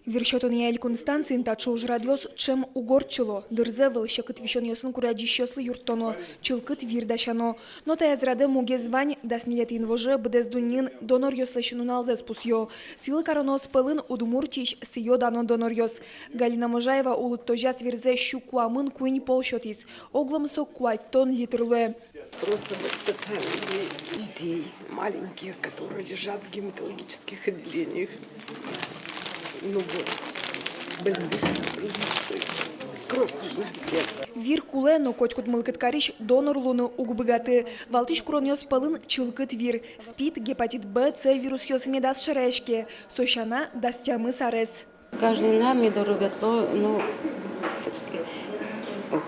Вершотон яйлькун станцин тачу уж радиос чем угорчило. Дырзевел еще катвищен ясын курадищеслы юртоно. Чилкыт вирдашано. Но та язраде мугезвань да снилетин воже бдездуннин донор йослещину налзес пусьё. Силы коронос пылын удмуртич сиё дано донор йос. Галина Можаева улыт тожас верзе щукуамын куинь полшотис. Огломсо куайтон литрлуэ. Просто спасаем детей маленьких, которые лежат в гематологических отделениях. Ну вот, больных, кровь нужна всем. Вир кулено котькут мылкыткариш донор луны угбыгаты. Валтыш кронёс пылын чылкыт вир. СПИД, гепатит Б, С вирус ёс медас шерешке. Сощана дастямы сарес. Каждый нам медороветло, ну,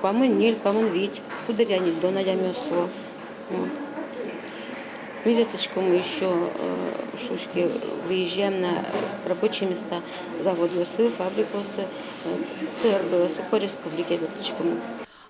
помын нель, помын вить, кудряник до надямёсло. Мы веточком еще шушки выезжаем на рабочие места, завод ВС, фабрику ЦРБС по республике веточком.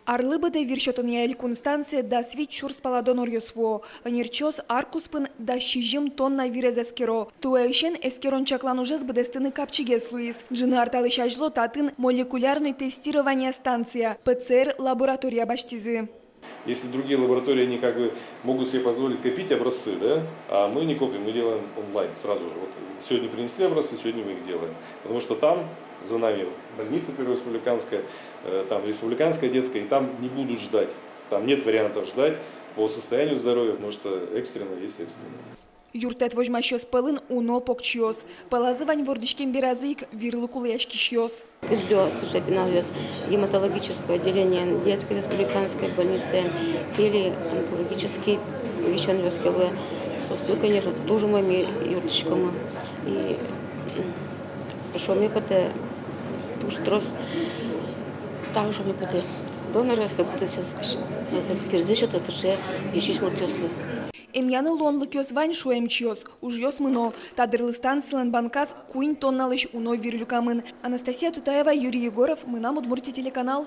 Арлыбыды вершотон яйлькун станция да свит чур спала донор ёсво. Нерчос аркуспын да щижим тонна вирезескеро. Туэйшен эскерон чаклан уже с бдестыны капчигес луис. Джины арталы шажло татын молекулярное тестирование станция. ПЦР лаборатория баштизы. Если другие лаборатории, они как бы могут себе позволить копить образцы, да? А мы не копим, мы делаем онлайн сразу. Вот сегодня принесли образцы, сегодня мы их делаем. Потому что там за нами больница республиканская, там республиканская детская, и там не будут ждать. Там нет вариантов ждать по состоянию здоровья, потому что экстренно есть экстренно. Юртет возьмащёс пылын уно покчёс. Пылазывань вордичкем беразык вирлыкулэшкищёс. Для сушепинал гематологическое отделение детской республиканской больницы или онкологический вещан вёскелуя. Сослу, конечно, тоже моими юртичками. И пришел мне поте туш трос. Так что мне поте донора стакуты сейчас спирзишь это тоже вещи муртёслы. Эмьяны лонлык ёс вань шуэмчиос, уж ёс мыно. Тадырлыстан сылен банкас куин тонналыш уно вирлюкамын. Анастасия Тутаева, Юрий Егоров, мы нам Удмуртия телеканал.